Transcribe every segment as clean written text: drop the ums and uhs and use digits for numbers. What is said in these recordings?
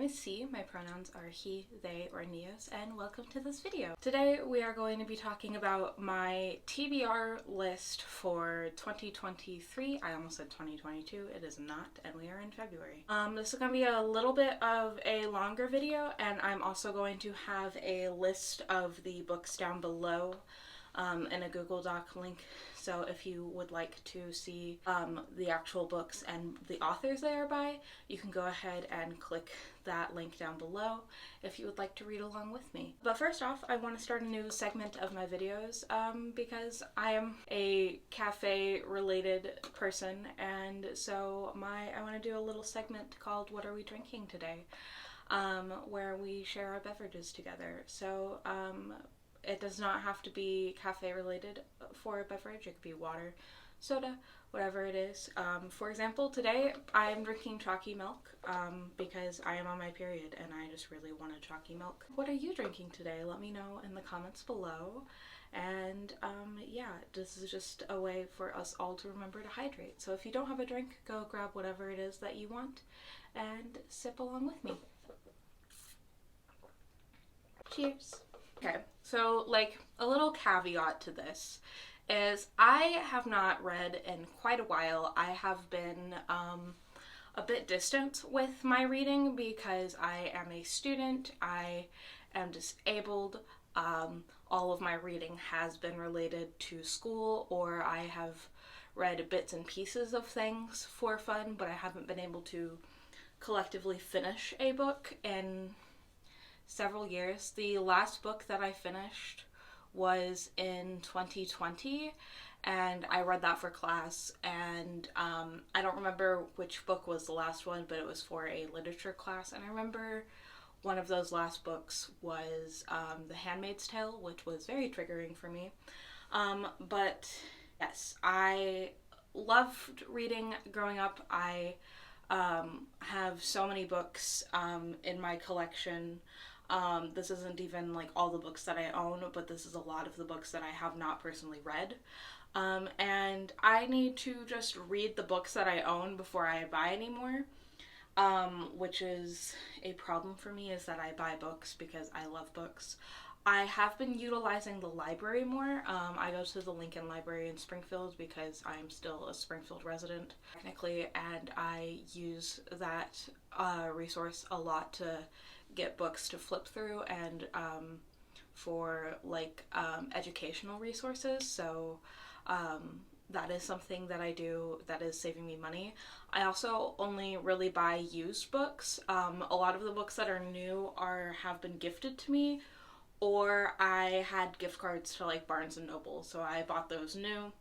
is C. My pronouns are he, they, or neos, and welcome to this video. Today we are going to be talking about my TBR list for 2023. I almost said 2022. It is not, and we are in February. This is going to be a little bit of a longer video, and I'm also going to have a list of the books down below in a Google Doc link. So if you would like to see the actual books and the authors they are by, you can go ahead and click that link down below if you would like to read along with me. But first off, I want to start a new segment of my videos because I am a cafe related person, and so I want to do a little segment called What Are We Drinking Today? Where we share our beverages together. So it does not have to be cafe related for a beverage. It could be water, soda, whatever it is. For example, today I am drinking chalky milk because I am on my period and I just really wanted chalky milk. What are you drinking today? Let me know in the comments below. And yeah, this is just a way for us all to remember to hydrate. So if you don't have a drink, go grab whatever it is that you want and sip along with me. Cheers. Okay, so like a little caveat to this is I have not read in quite a while. I have been a bit distant with my reading because I am a student, I am disabled, all of my reading has been related to school, or I have read bits and pieces of things for fun, but I haven't been able to collectively finish a book in several years. The last book that I finished was in 2020, and I read that for class, and I don't remember which book was the last one, but it was for a literature class, and I remember one of those last books was The Handmaid's Tale, which was very triggering for me. But yes, I loved reading growing up. I have so many books in my collection. This isn't even like all the books that I own, but this is a lot of the books that I have not personally read. And I need to just read the books that I own before I buy any more, which is a problem for me, is that I buy books because I love books. I have been utilizing the library more. I go to the Lincoln Library in Springfield because I'm still a Springfield resident, technically, and I use that resource a lot to get books to flip through and for like educational resources. So that is something that I do that is saving me money. I also only really buy used books. A lot of the books that are new have been gifted to me, or I had gift cards to like Barnes and Noble, so I bought those new.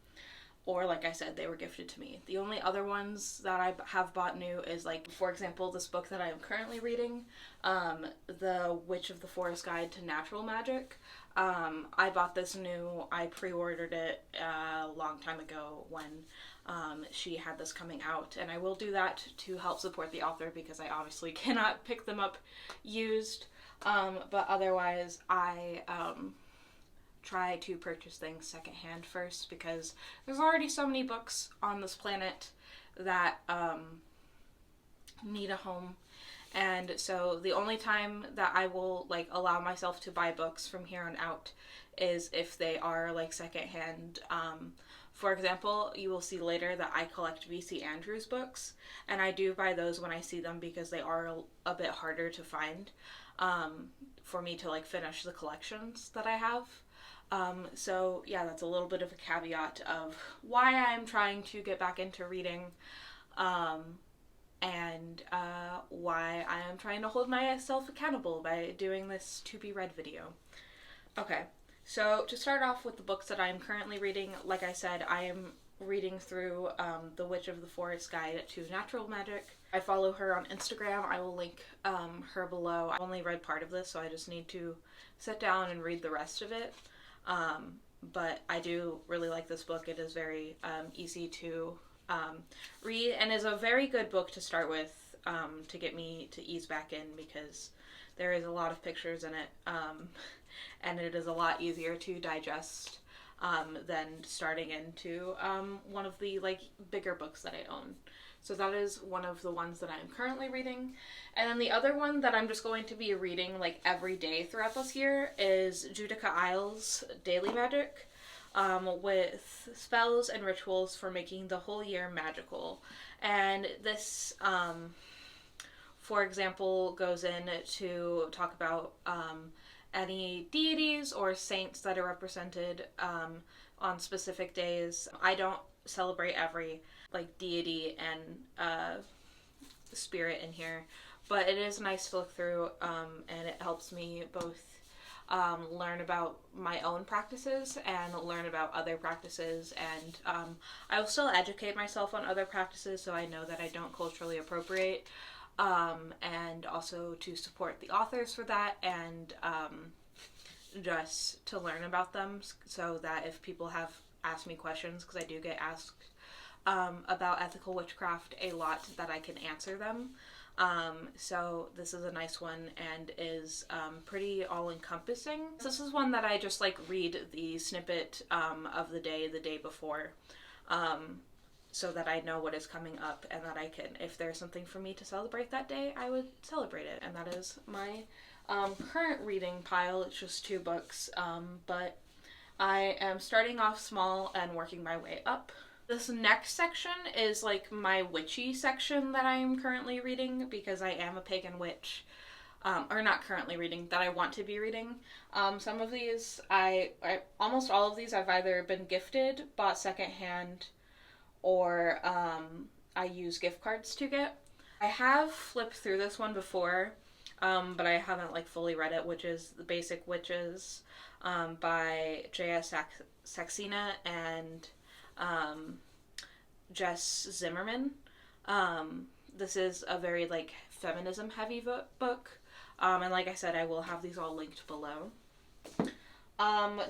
Or like I said, they were gifted to me. The only other ones that I have bought new is like, for example, this book that I am currently reading, The Witch of the Forest Guide to Natural Magic. I bought this new. I pre-ordered it a long time ago when she had this coming out, and I will do that to help support the author because I obviously cannot pick them up used. But otherwise, I try to purchase things secondhand first because there's already so many books on this planet that need a home. And so the only time that I will like allow myself to buy books from here on out is if they are like secondhand. For example, you will see later that I collect V.C. Andrews books, and I do buy those when I see them because they are a bit harder to find for me to like finish the collections that I have. So yeah, that's a little bit of a caveat of why I'm trying to get back into reading, and why I am trying to hold myself accountable by doing this to be read video. Okay, so to start off with the books that I am currently reading, like I said, I am reading through The Witch of the Forest Guide to Natural Magic. I follow her on Instagram. I will link her below. I only read part of this, so I just need to sit down and read the rest of it. But I do really like this book. It is very easy to read and is a very good book to start with to get me to ease back in because there is a lot of pictures in it, and it is a lot easier to digest than starting into one of the like bigger books that I own. So that is one of the ones that I'm currently reading. And then the other one that I'm just going to be reading like every day throughout this year is Judica Isles' Daily Magic, with spells and rituals for making the whole year magical. And this, for example, goes in to talk about any deities or saints that are represented on specific days. I don't celebrate every like deity and spirit in here, but it is nice to look through, and it helps me both learn about my own practices and learn about other practices, and I will still educate myself on other practices so I know that I don't culturally appropriate, and also to support the authors for that, and just to learn about them so that if people have asked me questions, because I do get asked about ethical witchcraft a lot, that I can answer them. So this is a nice one and is pretty all-encompassing. This is one that I just like read the snippet of the day before, so that I know what is coming up and that I can, if there's something for me to celebrate that day, I would celebrate it. And that is my current reading pile. It's just 2 books, but I am starting off small and working my way up. This next section is like my witchy section that I am currently reading because I am a pagan witch. Or not currently reading, that I want to be reading. Some of these, almost all of these I've either been gifted, bought secondhand, or I use gift cards to get. I have flipped through this one before, but I haven't like fully read it, which is The Basic Witches by J.S. Saxena and Jess Zimmerman. This is a very like feminism heavy book, and like I said, I will have these all linked below.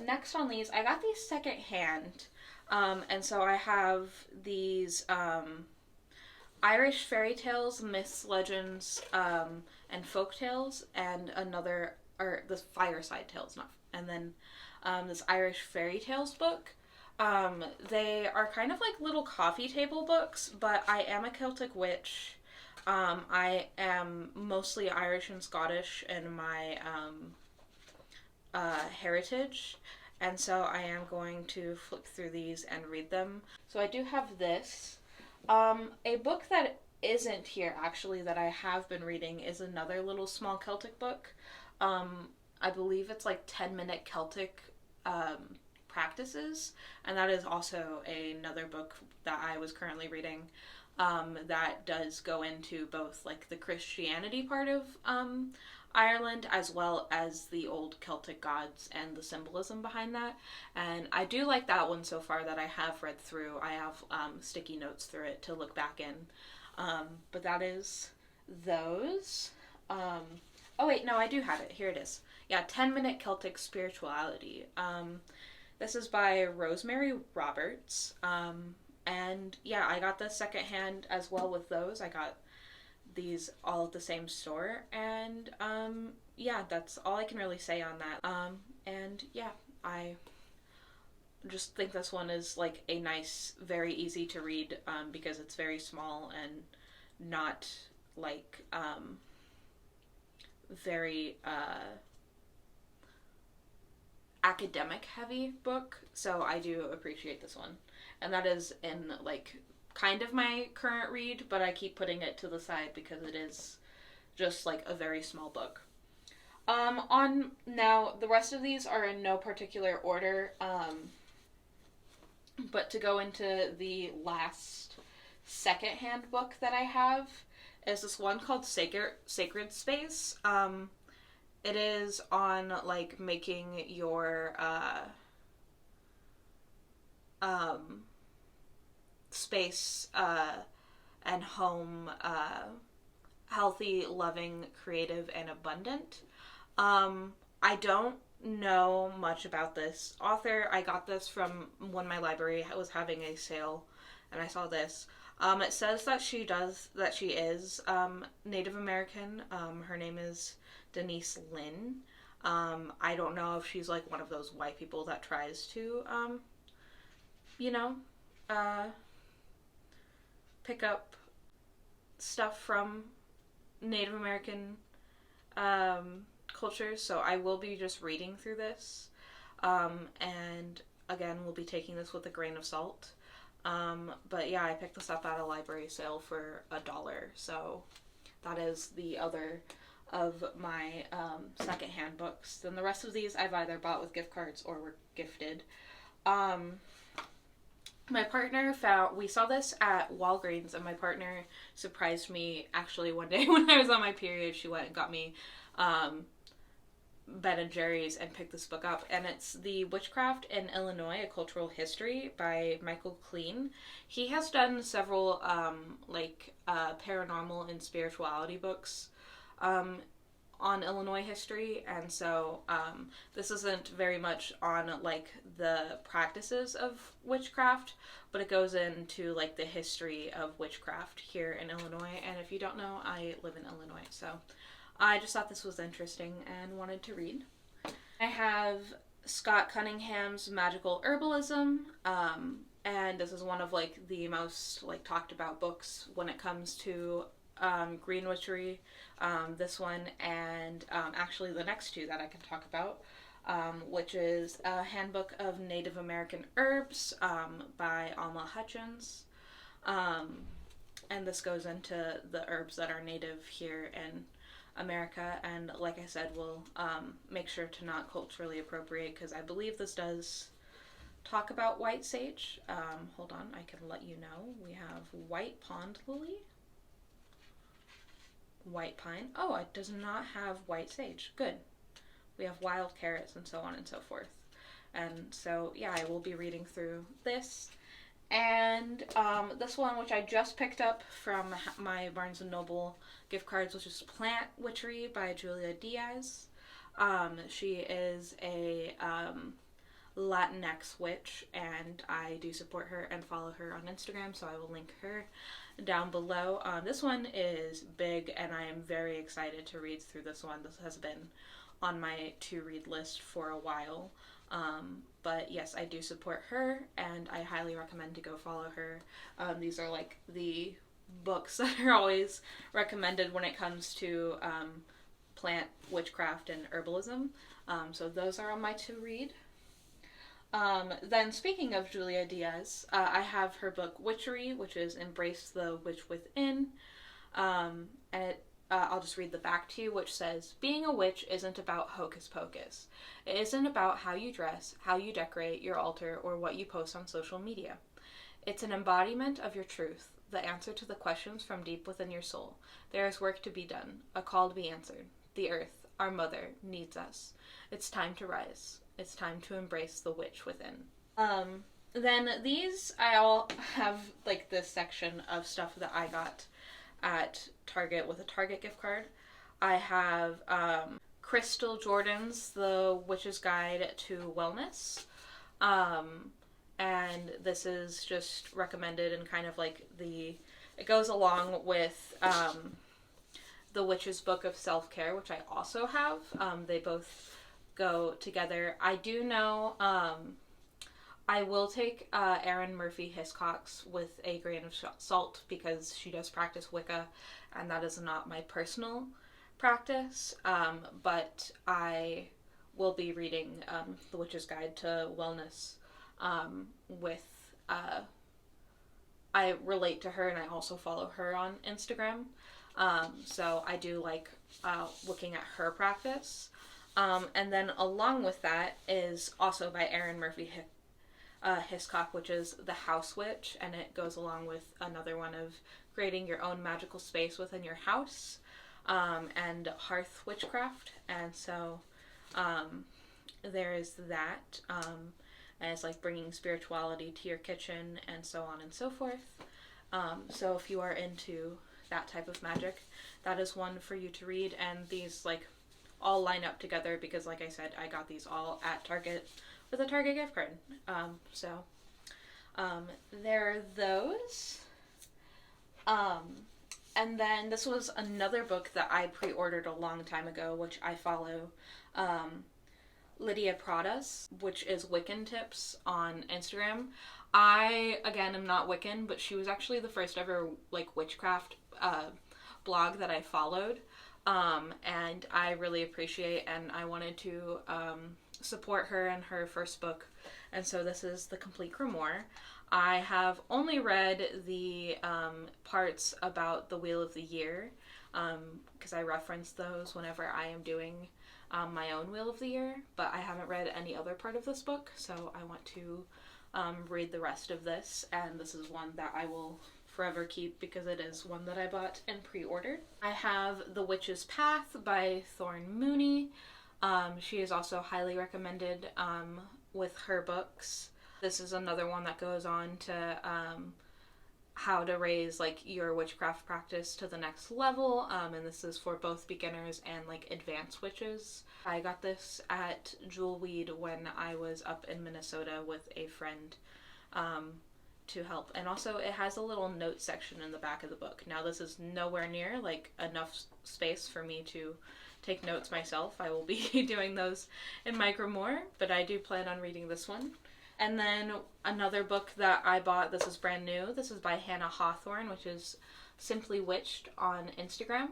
Next on these, I got these secondhand, and so I have these Irish fairy tales, myths, legends, and folk tales, and the fireside tales, and then this Irish fairy tales book. They are kind of like little coffee table books, but I am a Celtic witch. I am mostly Irish and Scottish in my heritage, and so I am going to flip through these and read them. So I do have this. A book that isn't here actually that I have been reading is another little small Celtic book. I believe it's like 10-minute Celtic practices, and that is also another book that I was currently reading that does go into both like the Christianity part of Ireland as well as the old Celtic gods and the symbolism behind that, and I do like that one so far that I have read through. I have sticky notes through it to look back in, but that is those. Oh wait, no, I do have it. Here it is. Yeah, 10-minute Celtic spirituality. This is by Rosemary Roberts, and yeah, I got this secondhand as well with those. I got these all at the same store, and yeah, that's all I can really say on that. And yeah, I just think this one is like a nice, very easy to read, because it's very small and not like very academic heavy book, so I do appreciate this one. And that is in like kind of my current read, but I keep putting it to the side because it is just like a very small book. On now, the rest of these are in no particular order, but to go into the last secondhand book that I have is this one called Sacred Space. It is on like making your space and home healthy, loving, creative, and abundant. I don't know much about this author. I got this from when my library was having a sale, and I saw this. It says that she is Native American. Her name is Denise Lynn. I don't know if she's like one of those white people that tries to, pick up stuff from Native American cultures, so I will be just reading through this. And again, we'll be taking this with a grain of salt. But yeah, I picked this up at a library sale for $1, so that is the other of my secondhand books. Then the rest of these I've either bought with gift cards or were gifted. My partner we saw this at Walgreens, and my partner surprised me actually one day when I was on my period. She went and got me Ben and Jerry's and picked this book up, and it's The Witchcraft in Illinois, A Cultural History by Michael Clean. He has done several paranormal and spirituality books on Illinois history, and so this isn't very much on like the practices of witchcraft, but it goes into like the history of witchcraft here in Illinois. And if you don't know, I live in Illinois, so I just thought this was interesting and wanted to read. I have Scott Cunningham's Magical Herbalism, and this is one of like the most like talked about books when it comes to green witchery. This one and actually the next two that I can talk about, which is a Handbook of Native American Herbs by Alma Hutchins. And this goes into the herbs that are native here in America, and like I said, we'll make sure to not culturally appropriate, because I believe this does talk about white sage. Hold on, I can let you know. We have white pond lily, white pine. Oh, it does not have white sage. Good. We have wild carrots and so on and so forth. And so, yeah, I will be reading through this. And this one, which I just picked up from my Barnes & Noble gift cards, which is Plant Witchery by Julia Diaz. She is a Latinx witch, and I do support her and follow her on Instagram, so I will link her down below. This one is big, and I am very excited to read through this one. This has been on my to-read list for a while. But yes, I do support her, and I highly recommend to go follow her. These are like the books that are always recommended when it comes to plant witchcraft and herbalism. So those are on my to-read. Then speaking of Julia Diaz, I have her book Witchery, which is Embrace the Witch Within. And I'll just read the back to you, which says, being a witch isn't about hocus pocus. It isn't about how you dress, how you decorate your altar, or what you post on social media. It's an embodiment of your truth, the answer to the questions from deep within your soul. There is work to be done, a call to be answered. The earth, our mother, needs us. It's time to rise. It's time to embrace the witch within. Then these, I all have like this section of stuff that I got at Target with a Target gift card. I have Crystal Jordan's The Witch's Guide to Wellness. And this is just recommended and kind of like it goes along with The Witch's Book of Self-Care, which I also have. They both go together. I do know I will take Erin Murphy Hiscox with a grain of salt, because she does practice Wicca, and that is not my personal practice. But I will be reading The Witch's Guide to Wellness I relate to her, and I also follow her on Instagram. So I do like looking at her practice. And then along with that is also by Erin Murphy Hiscox, which is The House Witch, and it goes along with another one of creating your own magical space within your house, and hearth witchcraft. And so there is that, and it's like bringing spirituality to your kitchen and so on and so forth. So if you are into that type of magic, that is one for you to read. And these like all line up together because, like I said, I got these all at Target with a Target gift card. So there are those. And then this was another book that I pre-ordered a long time ago, which I follow Lydia Pradas, which is Wiccan Tips on Instagram. I, again, am not Wiccan, but she was actually the first ever, like, witchcraft blog that I followed, and I really appreciate, and I wanted to support her in her first book, and so this is The Complete Grimoire. I have only read the parts about the Wheel of the Year, because I reference those whenever I am doing my own Wheel of the Year, but I haven't read any other part of this book, so I want to read the rest of this, and this is one that I will forever keep because it is one that I bought and pre-ordered. I have The Witch's Path by Thorn Mooney. She is also highly recommended with her books. This is another one that goes on to how to raise like your witchcraft practice to the next level, and this is for both beginners and like advanced witches. I got this at Jewelweed when I was up in Minnesota with a friend to help, and also it has a little note section in the back of the book. Now this is nowhere near like enough space for me to take notes myself. I will be doing those in my grimoire, but I do plan on reading this one. And then another book that I bought, this is brand new. This is by Hannah Hawthorne, which is Simply Witched on Instagram.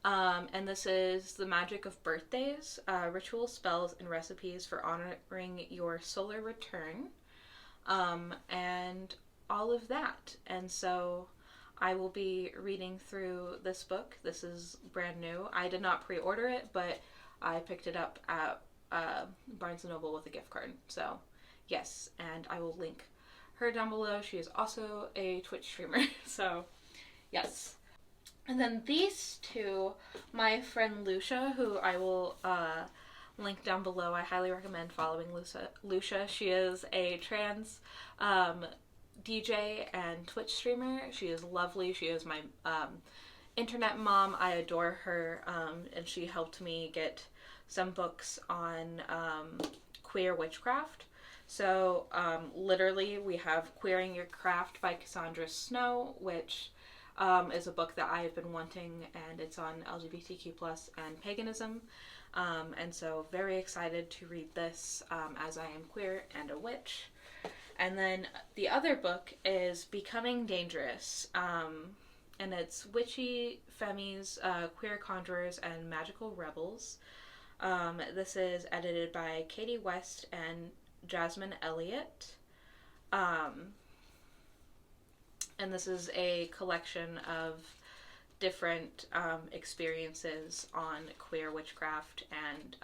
And this is The Magic of Birthdays, Ritual Spells and Recipes for Honoring Your Solar Return, and all of that. And so I will be reading through this book. This is brand new. I did not pre-order it, but I picked it up at Barnes & Noble with a gift card. So yes, and I will link her down below. She is also a Twitch streamer, so yes. And then these two, my friend Lucia, who I will link down below. I highly recommend following Lucia. She is a trans DJ and Twitch streamer. She is lovely. She is my internet mom. I adore her, and she helped me get some books on queer witchcraft. So literally we have Queering Your Craft by Cassandra Snow, which is a book that I have been wanting, and it's on LGBTQ+ and paganism. And so very excited to read this as I am queer and a witch. And then the other book is Becoming Dangerous, and it's Witchy Femmies, Queer Conjurers, and Magical Rebels. This is edited by Katie West and Jasmine Elliott. And this is a collection of different experiences on queer witchcraft and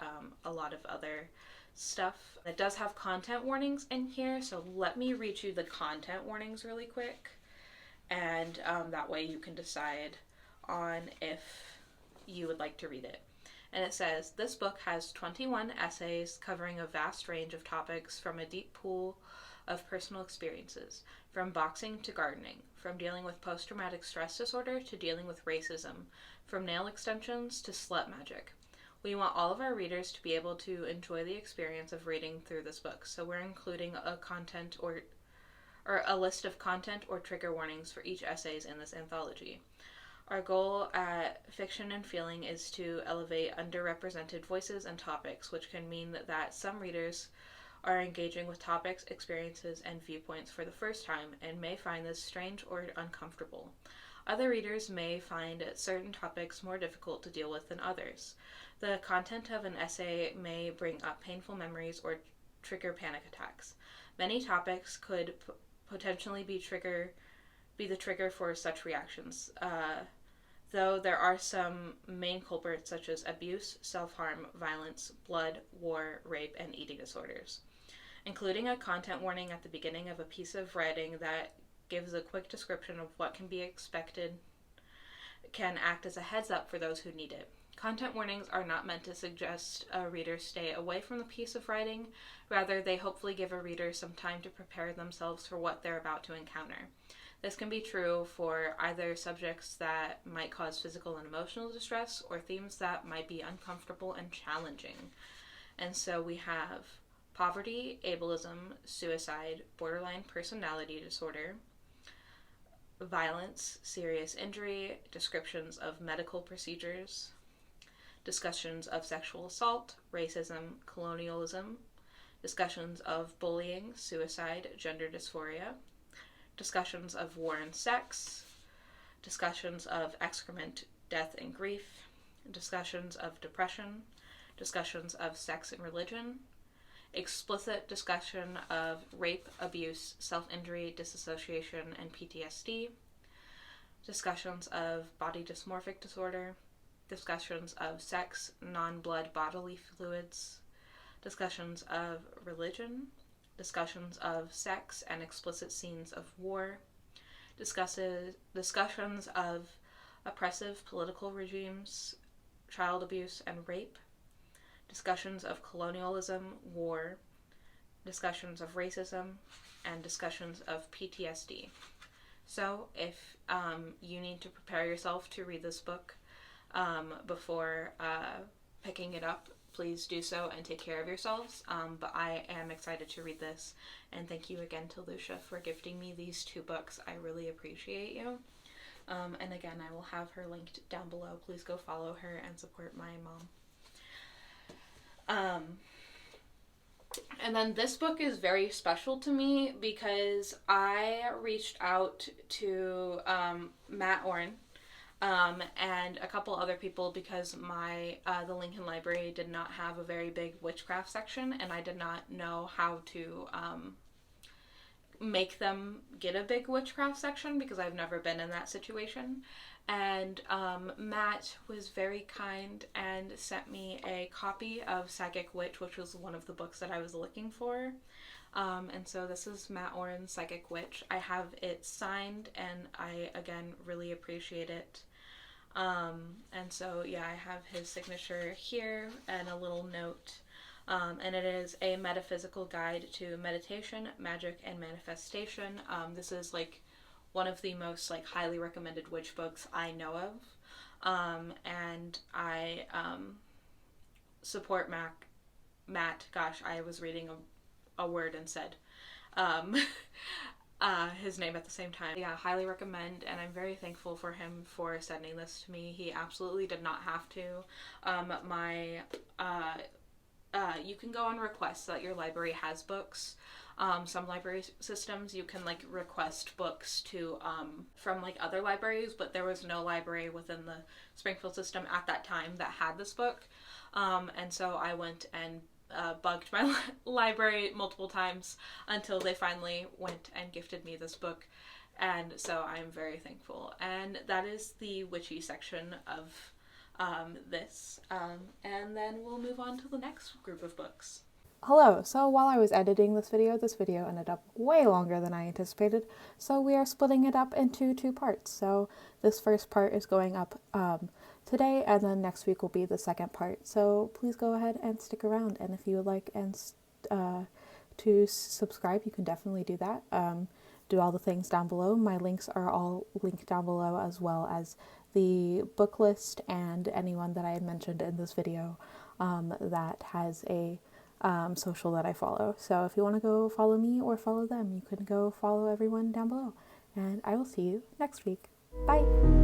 a lot of other stuff. It does have content warnings in here, so let me read you the content warnings really quick, and that way you can decide on if you would like to read it. And it says, this book has 21 essays covering a vast range of topics from a deep pool of personal experiences, from boxing to gardening, from dealing with post-traumatic stress disorder to dealing with racism, from nail extensions to slut magic. We want all of our readers to be able to enjoy the experience of reading through this book, so we're including a content or a list of content or trigger warnings for each essays in this anthology. Our goal at Fiction and Feeling is to elevate underrepresented voices and topics, which can mean that some readers are engaging with topics, experiences, and viewpoints for the first time and may find this strange or uncomfortable. Other readers may find certain topics more difficult to deal with than others. The content of an essay may bring up painful memories or trigger panic attacks. Many topics could potentially be the trigger for such reactions, though there are some main culprits such as abuse, self-harm, violence, blood, war, rape, and eating disorders. Including a content warning at the beginning of a piece of writing that gives a quick description of what can be expected can act as a heads up for those who need it. Content warnings are not meant to suggest a reader stay away from the piece of writing. Rather, they hopefully give a reader some time to prepare themselves for what they're about to encounter. This can be true for either subjects that might cause physical and emotional distress or themes that might be uncomfortable and challenging. And so we have poverty, ableism, suicide, borderline personality disorder, violence, serious injury, descriptions of medical procedures, discussions of sexual assault, racism, colonialism, discussions of bullying, suicide, gender dysphoria, discussions of war and sex, discussions of excrement, death, and grief, discussions of depression, discussions of sex and religion, explicit discussion of rape, abuse, self-injury, disassociation, and PTSD, discussions of body dysmorphic disorder, discussions of sex, non-blood bodily fluids, discussions of religion, discussions of sex and explicit scenes of war, discussions of oppressive political regimes, child abuse and rape, discussions of colonialism, war, discussions of racism, and discussions of PTSD. So if you need to prepare yourself to read this book before picking it up, please do so and take care of yourselves. But I am excited to read this, and thank you again to Lucia for gifting me these 2 books. I really appreciate you. And again, I will have her linked down below. Please go follow her and support my mom. And then this book is very special to me because I reached out to Matt Orrin and a couple other people because the Lincoln Library did not have a very big witchcraft section, and I did not know how to make them get a big witchcraft section because I've never been in that situation. And Matt was very kind and sent me a copy of Psychic Witch, which was one of the books that I was looking for. And so this is Matt Orrin's Psychic Witch. I have it signed, and I, again, really appreciate it. And so, yeah, I have his signature here and a little note. And it is a metaphysical guide to meditation, magic, and manifestation. This is like one of the most like highly recommended witch books I know of. And I support Matt. Gosh, I was reading a word and said his name at the same time. Yeah, highly recommend, and I'm very thankful for him for sending this to me. He absolutely did not have to. You can go and request that your library has books. Some library systems you can like request books to from like other libraries, but there was no library within the Springfield system at that time that had this book. And so I went and bugged my library multiple times until they finally went and gifted me this book. And so I'm very thankful. And that is the witchy section of this. And then we'll move on to the next group of books. Hello, so while I was editing this video ended up way longer than I anticipated, so we are splitting it up into 2 parts. So this first part is going up today, and then next week will be the second part. So please go ahead and stick around, and if you would like to subscribe, you can definitely do that. Do all the things down below. My links are all linked down below, as well as the book list and anyone that I had mentioned in this video that has a social that I follow. So if you want to go follow me or follow them, you can go follow everyone down below. And I will see you next week. Bye!